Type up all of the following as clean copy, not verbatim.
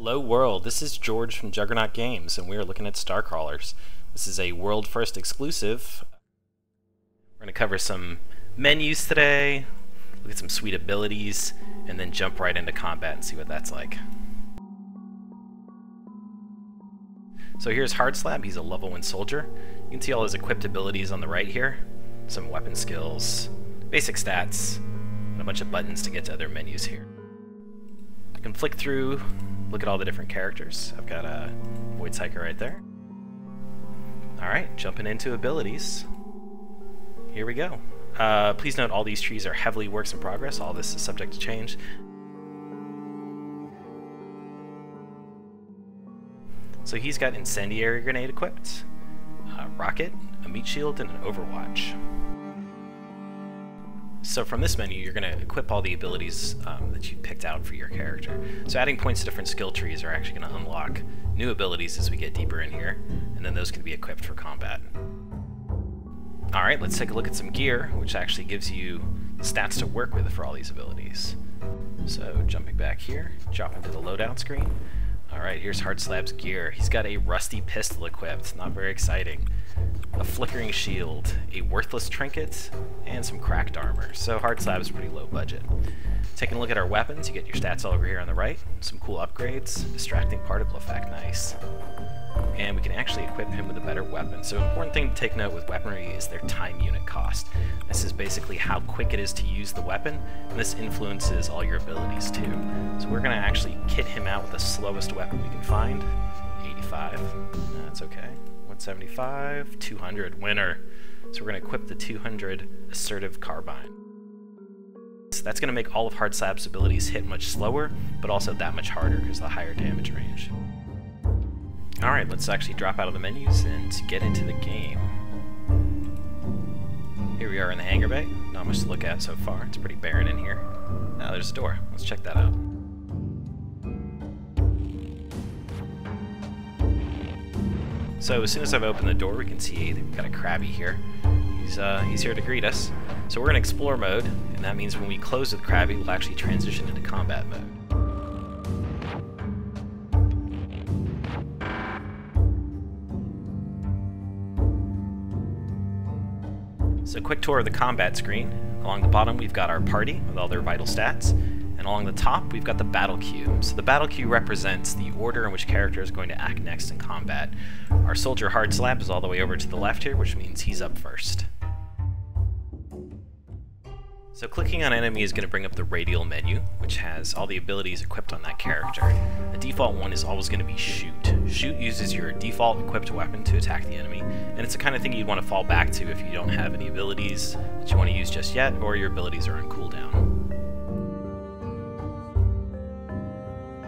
Hello world, this is George from Juggernaut Games, and we are looking at StarCrawlers. This is a world first exclusive. We're going to cover some menus today, look at some sweet abilities, and then jump right into combat and see what that's like. So here's Hardslab, he's a level 1 soldier. You can see all his equipped abilities on the right here. Some weapon skills, basic stats, and a bunch of buttons to get to other menus here. I can flick through, look at all the different characters. I've got a Void Psyker right there. Alright, jumping into abilities. Here we go. Please note all these trees are heavily works in progress. All this is subject to change. So he's got Incendiary Grenade equipped, Rocket, a Meat Shield, and an Overwatch. So from this menu, you're going to equip all the abilities that you picked out for your character. So adding points to different skill trees are actually going to unlock new abilities as we get deeper in here, and then those can be equipped for combat. Alright, let's take a look at some gear, which actually gives you stats to work with for all these abilities. So jumping back here, drop into the loadout screen. Alright, here's Hardslab's gear. He's got a rusty pistol equipped, not very exciting. A flickering shield, a worthless trinket, and some cracked armor. So Hardslab is pretty low budget. Taking a look at our weapons, you get your stats all over here on the right. Some cool upgrades, distracting particle effect, nice. And we can actually equip him with a better weapon. So an important thing to take note with weaponry is their time unit cost. This is basically how quick it is to use the weapon, and this influences all your abilities too. So we're going to actually kit him out with the slowest weapon we can find. 85, that's okay. 175, 200, winner. So we're going to equip the 200 Assertive Carbine. So that's going to make all of Hardslab's abilities hit much slower, but also that much harder because of the higher damage range. Alright, let's actually drop out of the menus and get into the game. Here we are in the hangar bay. Not much to look at so far. It's pretty barren in here. Now there's a door. Let's check that out. So as soon as I've opened the door, we can see we've got a Krabby here. He's here to greet us. So we're in Explore mode, and that means when we close with Krabby, we'll actually transition into combat mode. So quick tour of the combat screen. Along the bottom we've got our party with all their vital stats, and along the top we've got the battle queue. So the battle queue represents the order in which character is going to act next in combat. Our soldier Hardslab is all the way over to the left here, which means he's up first. So clicking on enemy is going to bring up the radial menu, which has all the abilities equipped on that character. The default one is always going to be Shoot. Shoot uses your default equipped weapon to attack the enemy, and it's the kind of thing you'd want to fall back to if you don't have any abilities that you want to use just yet, or your abilities are on cooldown.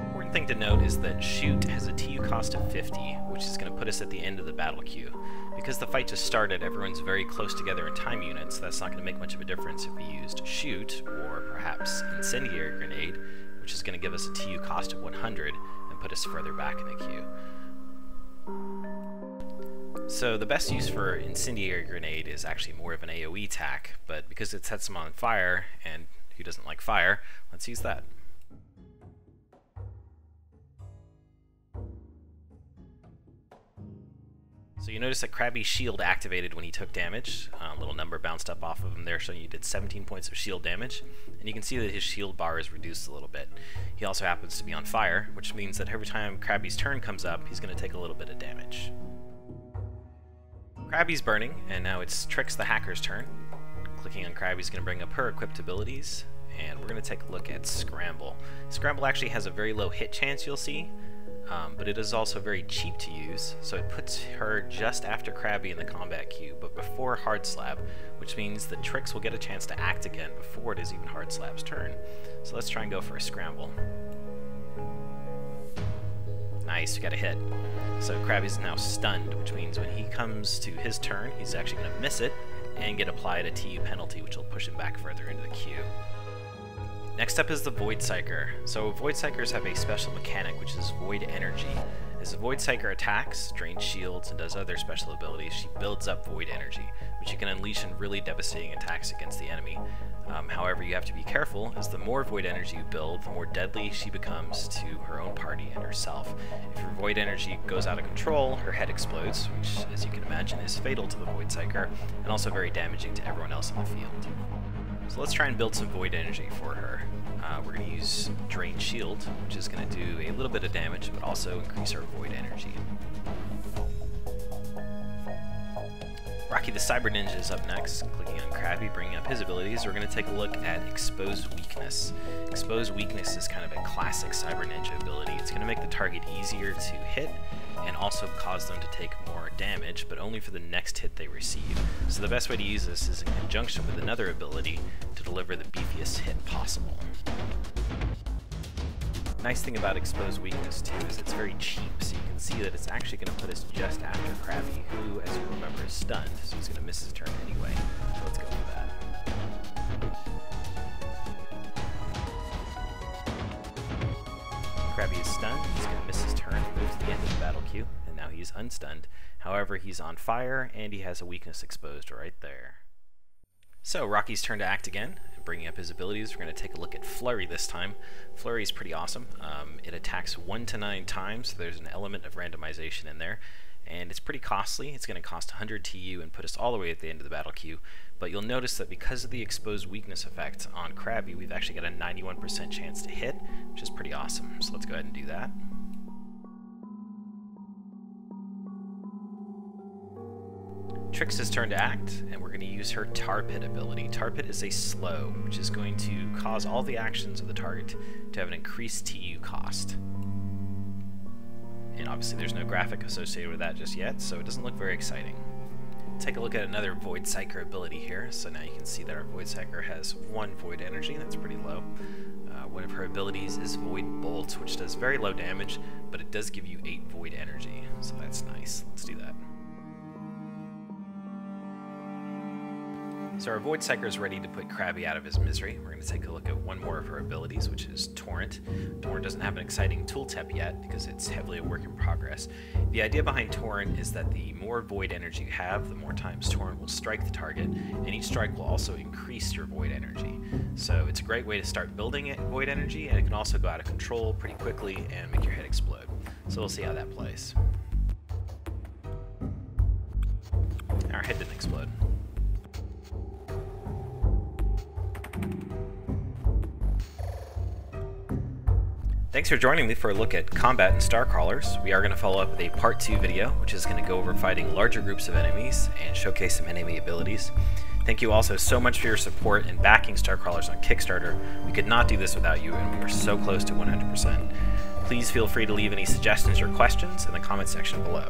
Important thing to note is that Shoot has a TU cost of 50, which is going to put us at the end of the battle queue. Because the fight just started, everyone's very close together in time units, that's not going to make much of a difference if we used Shoot, or perhaps Incendiary Grenade, which is going to give us a TU cost of 100 and put us further back in the queue. So the best use for Incendiary Grenade is actually more of an AoE attack, but because it sets them on fire, and who doesn't like fire, let's use that. So you notice that Krabby's shield activated when he took damage. A little number bounced up off of him there showing you did 17 points of shield damage. And you can see that his shield bar is reduced a little bit. He also happens to be on fire, which means that every time Krabby's turn comes up, he's going to take a little bit of damage. Krabby's burning, and now it's Trix the Hacker's turn. Clicking on Krabby is going to bring up her equipped abilities, and we're going to take a look at Scramble. Scramble actually has a very low hit chance, you'll see. But it is also very cheap to use, so it puts her just after Krabby in the combat queue, but before Hardslab, which means that Trix will get a chance to act again before it is even Hardslab's turn. So let's try and go for a Scramble. Nice, we got a hit. So Krabby's now stunned, which means when he comes to his turn, he's actually going to miss it and get applied a TU penalty, which will push him back further into the queue. Next up is the Void Psyker. So Void Psykers have a special mechanic, which is Void Energy. As the Void Psyker attacks, drains shields, and does other special abilities, she builds up Void Energy, which which you can unleash in really devastating attacks against the enemy. However, you have to be careful, as the more void energy you build, the more deadly she becomes to her own party and herself. If your void energy goes out of control, her head explodes, which, as you can imagine, is fatal to the Void Psyker, and also very damaging to everyone else in the field. So let's try and build some void energy for her. We're going to use Drain Shield, which is going to do a little bit of damage, but also increase our void energy. Rocky the Cyber Ninja is up next. Clicking on Krabby, bringing up his abilities, we're going to take a look at Exposed Weakness. Exposed Weakness is kind of a classic Cyber Ninja ability. It's going to make the target easier to hit and also cause them to take more damage, but only for the next hit they receive. So the best way to use this is in conjunction with another ability to deliver the beefiest hit possible. Nice thing about Exposed Weakness too is it's very cheap, so you can see that it's actually going to put us just after Krabby, who, as you remember, is stunned, so he's going to miss his turn anyway. So let's go with that. Krabby is stunned, he's going to miss his turn and move to the end of the battle queue, and now he's unstunned. However, he's on fire, and he has a weakness exposed right there. So, Rocky's turn to act again. Bringing up his abilities, we're going to take a look at Flurry this time. Flurry is pretty awesome. It attacks 1 to 9 times, so there's an element of randomization in there, and it's pretty costly. It's going to cost 100 TU and put us all the way at the end of the battle queue, but you'll notice that because of the Exposed Weakness effect on Krabby, we've actually got a 91% chance to hit, which is pretty awesome. So let's go ahead and do that. Trix's turn to act, and we're going to use her Tar Pit ability. Tar Pit is a slow, which is going to cause all the actions of the target to have an increased TU cost. And obviously there's no graphic associated with that just yet, so it doesn't look very exciting. Take a look at another Void Psyker ability here. So now you can see that our Void Psyker has 1 void energy, that's pretty low. One of her abilities is Void Bolt, which does very low damage, but it does give you 8 void energy, so that's nice. Let's do that. So our Void Psyker is ready to put Krabby out of his misery. We're going to take a look at one more of her abilities, which is Torrent. Torrent doesn't have an exciting tooltip yet because it's heavily a work in progress. The idea behind Torrent is that the more void energy you have, the more times Torrent will strike the target, and each strike will also increase your void energy. So it's a great way to start building void energy, and it can also go out of control pretty quickly and make your head explode. So we'll see how that plays. Our head didn't explode. Thanks for joining me for a look at combat in StarCrawlers. We are going to follow up with a part 2 video, which is going to go over fighting larger groups of enemies and showcase some enemy abilities. Thank you also so much for your support in backing StarCrawlers on Kickstarter. We could not do this without you, and we are so close to 100%. Please feel free to leave any suggestions or questions in the comment section below.